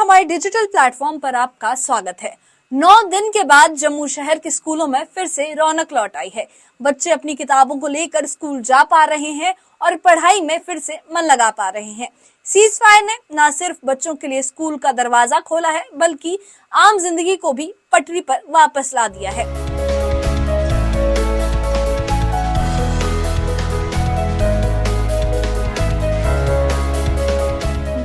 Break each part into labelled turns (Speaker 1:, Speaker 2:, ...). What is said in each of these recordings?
Speaker 1: हमारे digital platform पर आपका स्वागत है। 9 दिन के बाद जम्मू शहर के स्कूलों में फिर से रौनक लौट आई है। बच्चे अपनी किताबों को लेकर स्कूल जा पा रहे हैं और पढ़ाई में फिर से मन लगा पा रहे हैं। सीज फायर ने न सिर्फ बच्चों के लिए स्कूल का दरवाजा खोला है, बल्कि आम जिंदगी को भी पटरी पर वापस ला दिया है।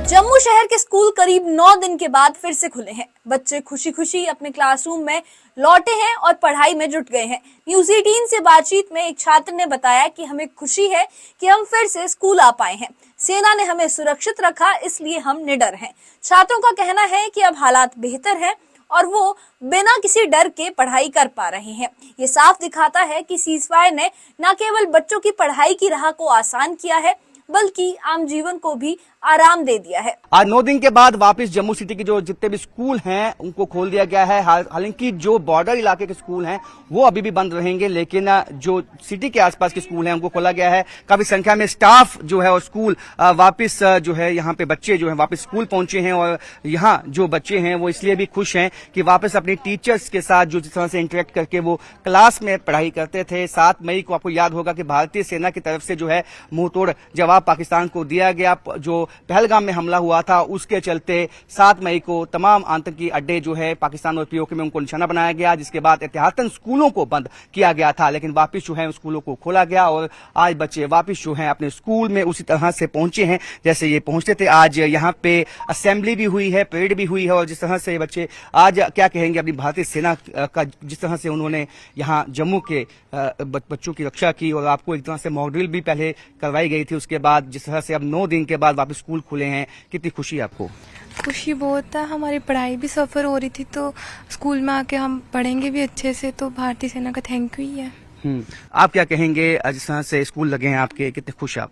Speaker 1: जम्मू शहर के स्कूल करीब 9 दिन के बाद फिर से खुले हैं। बच्चे खुशी खुशी अपने क्लासरूम में लौटे हैं और पढ़ाई में जुट गए हैं। न्यूज़ 18 से बातचीत में एक छात्र ने बताया कि हमें खुशी है कि हम फिर से स्कूल आ पाए हैं। सेना ने हमें सुरक्षित रखा, इसलिए हम निडर हैं। छात्रों का कहना है कि अब हालात बेहतर हैं और वो बिना किसी डर के पढ़ाई कर पा रहे हैं। ये साफ दिखाता है कि सीज फायर ने न केवल बच्चों की पढ़ाई की राह को आसान किया है, बल्कि आम जीवन को भी आराम दे दिया है।
Speaker 2: आज 9 दिन के बाद वापस जम्मू सिटी के जो जितने भी स्कूल हैं उनको खोल दिया गया है। हालांकि जो बॉर्डर इलाके के स्कूल हैं वो अभी भी बंद रहेंगे, लेकिन जो सिटी के आसपास के स्कूल हैं उनको खोला गया है। काफी संख्या में स्टाफ जो है और स्कूल वापस जो है यहाँ पे बच्चे जो है वापस स्कूल पहुंचे हैं। और यहाँ जो बच्चे हैं वो इसलिए भी खुश हैं कि वापस अपने टीचर्स के साथ जो जिस तरह से इंटरेक्ट करके वो क्लास में पढ़ाई करते थे। 7 मई को आपको याद होगा कि भारतीय सेना की तरफ से जो है मुंहतोड़ जवाब पाकिस्तान को दिया गया। जो पहलगाम में हमला हुआ था उसके चलते 7 मई को तमाम आतंकी अड्डे जो है पाकिस्तान और पीओके में उनको निशाना बनाया गया, जिसके बाद एहतियातन स्कूलों को बंद किया गया था। लेकिन वापस जो है स्कूलों को खोला गया और आज बच्चे वापस जो है अपने स्कूल में उसी तरह से पहुंचे हैं जैसे ये पहुंचते थे। आज यहाँ पे असेंबली भी हुई है, परेड भी हुई है और जिस तरह से बच्चे आज क्या कहेंगे अपनी भारतीय सेना का, जिस तरह से उन्होंने यहाँ जम्मू के बच्चों की रक्षा की और आपको एक तरह से मॉक ड्रिल भी पहले करवाई गई थी। उसके बाद जिस तरह से अब 9 दिन के बाद वापस स्कूल खुले हैं, कितनी खुशी है आपको?
Speaker 3: खुशी बहुत है। हमारी पढ़ाई भी सफ़र हो रही थी, तो स्कूल में आके हम पढ़ेंगे भी अच्छे से, तो भारतीय सेना का थैंक यू ही है।
Speaker 2: आप क्या कहेंगे जिस तरह से स्कूल लगे हैं आपके, कितने खुश आप?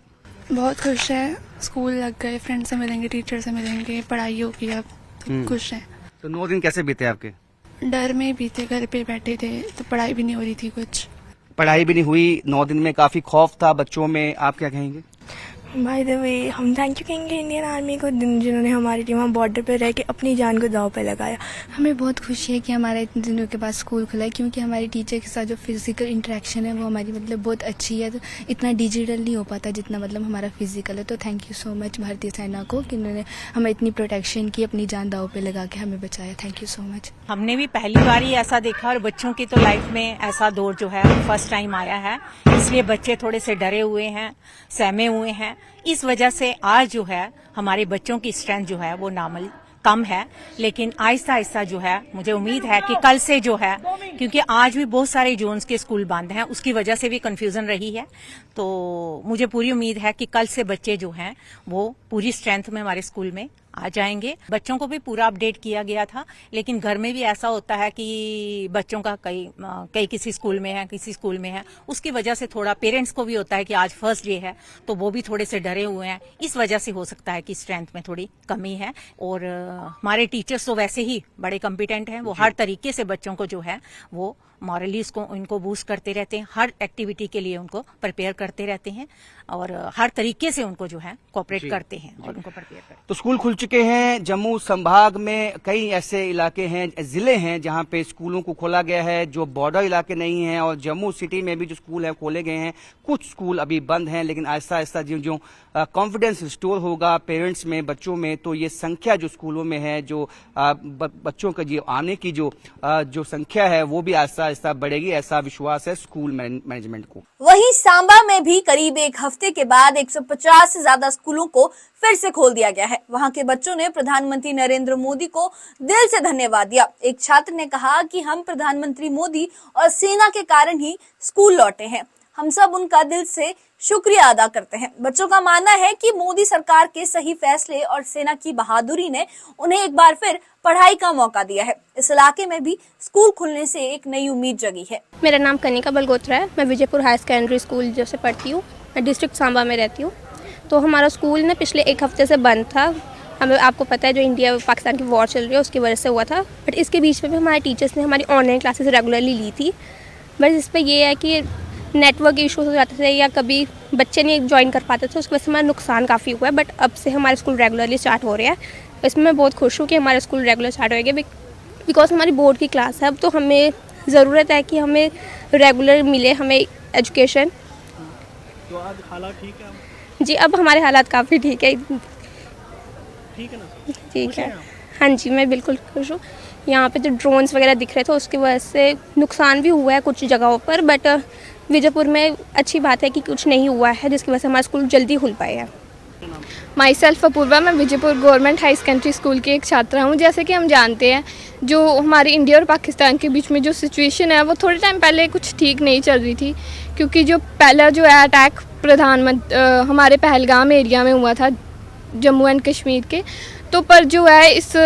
Speaker 3: बहुत खुश है, स्कूल लग गए, फ्रेंड से मिलेंगे, टीचर से मिलेंगे, पढ़ाई होगी अब, तो खुश है।
Speaker 2: तो 9 दिन कैसे बीते आपके?
Speaker 3: डर में बीते, घर पे बैठे थे तो पढ़ाई भी नहीं हो रही थी, कुछ
Speaker 2: पढ़ाई भी नहीं हुई। 9 दिन में काफी खौफ था बच्चों में, आप क्या कहेंगे?
Speaker 4: बाय द वे, हम थैंक यू कहेंगे इंडियन आर्मी को जिन्होंने हमारी टीम बॉर्डर पर रह के अपनी जान को दांव पे लगाया।
Speaker 5: हमें बहुत खुशी है कि हमारा इतने दिनों के बाद स्कूल खुला है, क्योंकि हमारी टीचर के साथ जो फिजिकल इंटरेक्शन है वो हमारी बहुत अच्छी है। तो इतना डिजिटल नहीं हो पाता जितना हमारा फिजिकल है। तो थैंक यू सो मच भारतीय सेना को कि उन्होंने हमें इतनी प्रोटेक्शन की, अपनी जान दांव पे लगा के हमें बचाया। Thank you so much.
Speaker 6: हमने भी पहली बार ही ऐसा देखा और बच्चों की तो लाइफ में ऐसा दौर जो है फर्स्ट टाइम आया है, इसलिए बच्चे थोड़े से डरे हुए हैं, सहमे हुए हैं। इस वजह से आज जो है हमारे बच्चों की स्ट्रेंथ जो है वो नॉर्मल कम है, लेकिन आहिस्ता आहिस्ता जो है मुझे उम्मीद है कि कल से जो है, क्योंकि आज भी बहुत सारे जोन्स के स्कूल बंद हैं, उसकी वजह से भी कंफ्यूजन रही है। तो मुझे पूरी उम्मीद है कि कल से बच्चे जो हैं वो पूरी स्ट्रेंथ में हमारे स्कूल में आ जाएंगे। बच्चों को भी पूरा अपडेट किया गया था, लेकिन घर में भी ऐसा होता है कि बच्चों का कई किसी स्कूल में है, किसी स्कूल में है, उसकी वजह से थोड़ा पेरेंट्स को भी होता है कि आज फर्स्ट डे है, तो वो भी थोड़े से डरे हुए हैं। इस वजह से हो सकता है कि स्ट्रेंथ में थोड़ी कमी है। और हमारे टीचर्स तो वैसे ही बड़े कॉम्पिटेंट हैं, वो हर तरीके से बच्चों को जो है वो मॉरली इनको बूस्ट करते रहते हैं, हर एक्टिविटी के लिए उनको प्रिपेयर करते रहते हैं और हर तरीके से उनको जो है कोऑपरेट करते हैं और उनको प्रिपेयर करते हैं।
Speaker 2: तो स्कूल खुल चुके हैं। जम्मू संभाग में कई ऐसे इलाके हैं, जिले हैं जहां पे स्कूलों को खोला गया है, जो बॉर्डर इलाके नहीं हैं। और जम्मू सिटी में भी जो स्कूल है खोले गए हैं। कुछ स्कूल अभी बंद हैं, लेकिन आहिस्ता आहिस्ता जो कॉन्फिडेंस रिस्टोर होगा पेरेंट्स में, बच्चों में, तो ये संख्या जो स्कूलों में है, जो बच्चों का जो आने की जो संख्या है वो भी आहिस्ता आहिस्ता बढ़ेगी, ऐसा विश्वास है स्कूल मैनेजमेंट को।
Speaker 1: वहीं सांबा में भी करीब एक हफ्ते के बाद 150 से ज्यादा स्कूलों को फिर से खोल दिया गया है। वहां के बच्चों ने प्रधानमंत्री नरेंद्र मोदी को दिल से धन्यवाद दिया। एक छात्र ने कहा कि हम प्रधानमंत्री मोदी और सेना के कारण ही स्कूल लौटे हैं, हम सब उनका दिल से शुक्रिया अदा करते हैं। बच्चों का मानना है कि मोदी सरकार के सही फैसले और सेना की बहादुरी ने उन्हें एक बार फिर पढ़ाई का मौका दिया है। इस इलाके में भी स्कूल खुलने से एक नई उम्मीद जगी है।
Speaker 7: मेरा नाम कनिका बलगोत्रा है, मैं विजयपुर हाई सेकेंडरी स्कूल जो से पढ़ती हूँ, मैं डिस्ट्रिक्ट सांबा में रहती हूँ। तो हमारा स्कूल ना पिछले एक हफ्ते से बंद था। हमें आपको पता है जो इंडिया पाकिस्तान की वॉर चल रही है उसकी वजह से हुआ था, बट इसके बीच में भी हमारे टीचर्स ने हमारी ऑनलाइन क्लासेस रेगुलरली ली थी। बस इस पर यह है कि नेटवर्क इश्यूज हो जाते थे या कभी बच्चे नहीं ज्वाइन कर पाते थे, उसकी वजह से हमारा नुकसान काफ़ी हुआ है। बट अब से हमारे स्कूल रेगुलरली स्टार्ट हो रहे हैं। इसमें मैं बहुत खुश हूँ कि हमारा स्कूल रेगुलर स्टार्ट होएगा, बिकॉज हमारी बोर्ड की क्लास है अब, तो हमें ज़रूरत है कि हमें रेगुलर मिले हमें एजुकेशन।
Speaker 8: तो आज हालात ठीक है?
Speaker 7: जी अब हमारे हालात काफ़ी ठीक है।
Speaker 8: ठीक है ना?
Speaker 7: ठीक
Speaker 8: खुश
Speaker 7: है,
Speaker 8: हैं आप?
Speaker 7: हाँ जी मैं बिल्कुल खुश हूँ। यहाँ पे जो ड्रोन्स वगैरह दिख रहे थे उसकी वजह से नुकसान भी हुआ है कुछ जगहों पर, बट विजयपुर में अच्छी बात है कि कुछ नहीं हुआ है, जिसकी वजह से हमारा स्कूल जल्दी खुल पाया है।
Speaker 3: माई सेल्फ अपूर्वा, मैं Vijaypur government high secondary school की एक छात्रा हूँ। जैसे कि हम जानते हैं जो हमारी इंडिया और पाकिस्तान के बीच में जो सिचुएशन है वो थोड़े टाइम पहले कुछ ठीक नहीं चल रही थी, क्योंकि जो पहला जो है अटैक हमारे पहलगाम एरिया में हुआ था जम्मू एंड कश्मीर के, तो पर जो है इस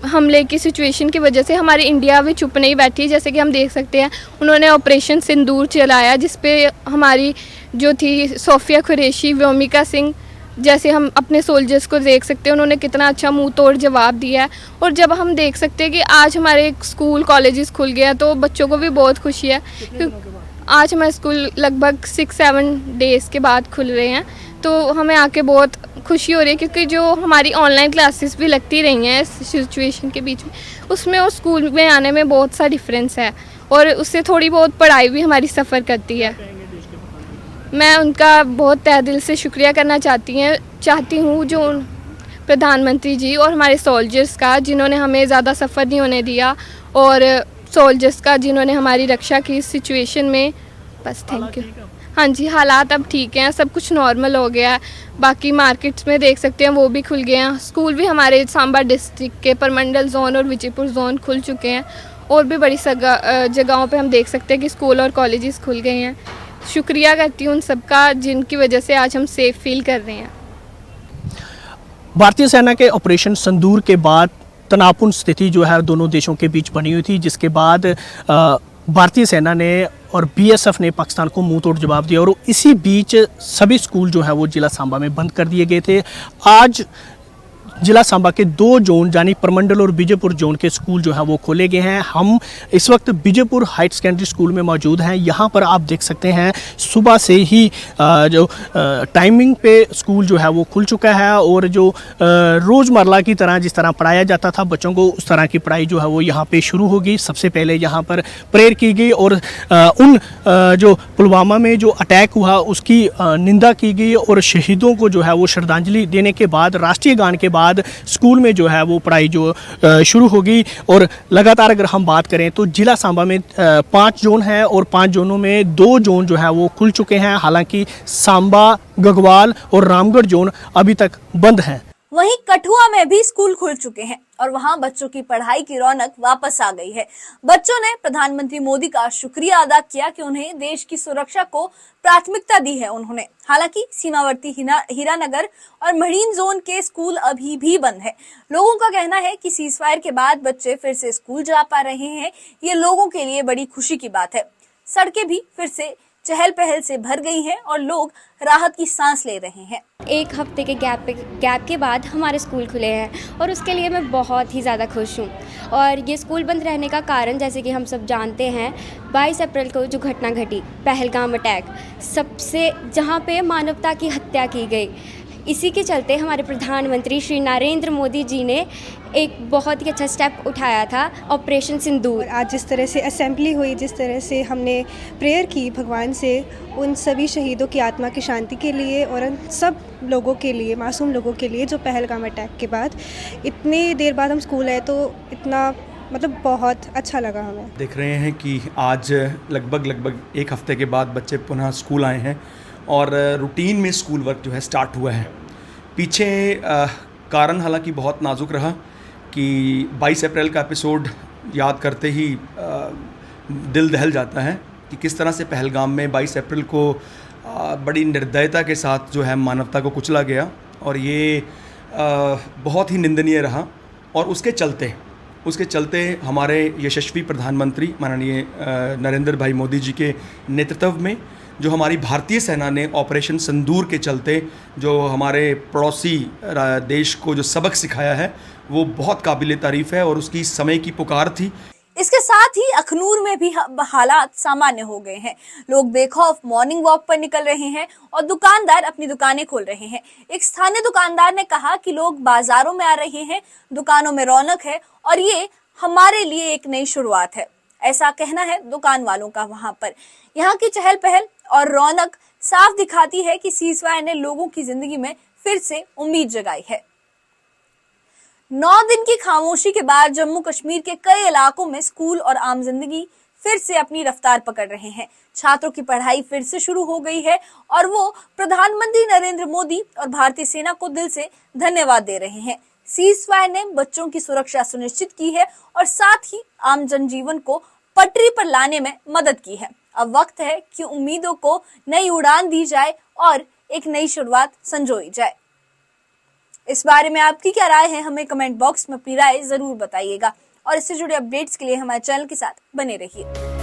Speaker 3: हमले की सिचुएशन की वजह से हमारी इंडिया भी चुप नहीं बैठी। जैसे कि हम देख सकते हैं उन्होंने ऑपरेशन सिंदूर चलाया, जिस पे हमारी जो थी सोफिया कुरैशी, व्योमिका सिंह, जैसे हम अपने सोल्जर्स को देख सकते हैं उन्होंने कितना अच्छा मुंह तोड़ जवाब दिया है। और जब हम देख सकते हैं कि आज हमारे स्कूल कॉलेजेस खुल गए हैं तो बच्चों को भी बहुत खुशी है, क्योंकि आज हमारे स्कूल लगभग 6-7 डेज़ के बाद खुल रहे हैं, तो हमें आके बहुत खुशी हो रही है, क्योंकि जो हमारी ऑनलाइन क्लासेस भी लगती रही हैं इस सिचुएशन के बीच में, उसमें और स्कूल में आने में बहुत सा डिफरेंस है और उससे थोड़ी बहुत पढ़ाई भी हमारी सफ़र करती है। मैं उनका बहुत तहे दिल से शुक्रिया करना चाहती हूँ जो प्रधानमंत्री जी और हमारे सोल्जर्स का, जिन्होंने हमें ज़्यादा सफ़र नहीं होने दिया, और सोल्जर्स का जिन्होंने हमारी रक्षा की इस सिचुएशन में। बस थैंक यू। हाँ जी हालात अब ठीक हैं, सब कुछ नॉर्मल हो गया है। बाकी मार्केट्स में देख सकते हैं वो भी खुल गए हैं। स्कूल भी हमारे सांबा डिस्ट्रिक्ट के परमंडल जोन और विजयपुर जोन खुल चुके हैं, और भी बड़ी जगहों पे हम देख सकते हैं कि स्कूल और कॉलेजेस खुल गए हैं। शुक्रिया करती हूँ उन सबका जिनकी वजह से आज हम सेफ फील कर रहे हैं।
Speaker 8: भारतीय सेना के ऑपरेशन संदूर के बाद तनावपूर्ण स्थिति जो है दोनों देशों के बीच बनी हुई थी, जिसके बाद भारतीय सेना ने और बीएसएफ ने पाकिस्तान को मुंह तोड़ जवाब दिया, और इसी बीच सभी स्कूल जो है वो जिला सांबा में बंद कर दिए गए थे। आज जिला सांबा के 2 जोन यानी परमंडल और विजयपुर जोन के स्कूल जो है वो खोले गए हैं। हम इस वक्त विजयपुर हाई सेकेंडरी स्कूल में मौजूद हैं। यहाँ पर आप देख सकते हैं सुबह से ही जो टाइमिंग पे स्कूल जो है वो खुल चुका है, और जो रोज़मर्रा की तरह जिस तरह पढ़ाया जाता था बच्चों को, उस तरह की पढ़ाई जो है वो यहाँ पे शुरू होगी। सबसे पहले यहाँ पर प्रेयर की गई और उन जो पुलवामा में जो अटैक हुआ उसकी निंदा की गई, और शहीदों को जो है वो श्रद्धांजलि देने के बाद राष्ट्रीय गान के बाद स्कूल में जो है वो पढ़ाई जो शुरू होगी। और लगातार अगर हम बात करें तो जिला सांबा में 5 जोन हैं, और 5 जोनों में 2 जोन जो है वो खुल चुके हैं। हालांकि सांबा, गगवाल और रामगढ़ जोन अभी तक बंद हैं।
Speaker 1: वहीं कठुआ में भी स्कूल खुल चुके हैं और वहां बच्चों की पढ़ाई की रौनक वापस आ गई है। बच्चों ने प्रधानमंत्री मोदी का शुक्रिया अदा किया कि उन्हें देश की सुरक्षा को प्राथमिकता दी है उन्होंने। हालांकि सीमावर्ती हीरानगर और मरीन जोन के स्कूल अभी भी बंद है। लोगों का कहना है कि सीजफायर के बाद बच्चे फिर से स्कूल जा पा रहे हैं, ये लोगों के लिए बड़ी खुशी की बात है। सड़कें भी फिर से चहल पहल से भर गई हैं और लोग राहत की सांस ले रहे हैं।
Speaker 9: 1 हफ्ते के गैप के बाद हमारे स्कूल खुले हैं और उसके लिए मैं बहुत ही ज़्यादा खुश हूँ। और ये स्कूल बंद रहने का कारण, जैसे कि हम सब जानते हैं, 22 अप्रैल को जो घटना घटी, पहलगाम अटैक, सबसे जहाँ पे मानवता की हत्या की गई, इसी के चलते हमारे प्रधानमंत्री श्री नरेंद्र मोदी जी ने एक बहुत ही अच्छा स्टेप उठाया था, ऑपरेशन सिंदूर।
Speaker 10: आज जिस तरह से असेंबली हुई, जिस तरह से हमने प्रेयर की भगवान से उन सभी शहीदों की आत्मा की शांति के लिए और उन सब लोगों के लिए, मासूम लोगों के लिए जो पहलगाम अटैक के बाद इतनी देर बाद हम स्कूल आए, तो इतना मतलब बहुत अच्छा लगा हमें।
Speaker 11: देख रहे हैं कि आज लगभग 1 हफ्ते के बाद बच्चे पुनः स्कूल आए हैं और रूटीन में स्कूल वर्क जो है स्टार्ट हुआ है। पीछे कारण हालांकि बहुत नाजुक रहा कि 22 अप्रैल का एपिसोड याद करते ही दिल दहल जाता है कि किस तरह से पहलगाम में 22 अप्रैल को बड़ी निर्दयता के साथ जो है मानवता को कुचला गया, और ये बहुत ही निंदनीय रहा। और उसके चलते हमारे यशस्वी प्रधानमंत्री माननीय नरेंद्र भाई मोदी जी के नेतृत्व में जो हमारी भारतीय सेना ने ऑपरेशन संदूर के चलते जो हमारे पड़ोसी देश को जो सबक सिखाया है वो बहुत काबिल तारीफ़ है और उसकी समय की पुकार थी।
Speaker 1: इसके साथ ही अखनूर में भी हालात सामान्य हो गए हैं। लोग बेखौफ मॉर्निंग वॉक पर निकल रहे हैं और दुकानदार अपनी दुकानें खोल रहे हैं। एक स्थानीय दुकानदार ने कहा कि लोग बाजारों में आ रहे हैं, दुकानों में रौनक है और ये हमारे लिए एक नई शुरुआत है, ऐसा कहना है दुकान वालों का। वहां पर यहाँ की चहल पहल और रौनक साफ दिखाती है कि सीज़फायर ने लोगों की जिंदगी में फिर से उम्मीद जगाई है। 9 दिन की खामोशी के बाद जम्मू कश्मीर के कई इलाकों में स्कूल और आम जिंदगी फिर से अपनी रफ्तार पकड़ रहे हैं। छात्रों की पढ़ाई फिर से शुरू हो गई है और वो प्रधानमंत्री नरेंद्र मोदी और भारतीय सेना को दिल से धन्यवाद दे रहे हैं। सीज़फायर ने बच्चों की सुरक्षा सुनिश्चित की है और साथ ही आम जनजीवन को पटरी पर लाने में मदद की है। अब वक्त है कि उम्मीदों को नई उड़ान दी जाए और एक नई शुरुआत संजोई जाए। इस बारे में आपकी क्या राय है, हमें कमेंट बॉक्स में अपनी राय जरूर बताइएगा और इससे जुड़े अपडेट्स के लिए हमारे चैनल के साथ बने रहिए।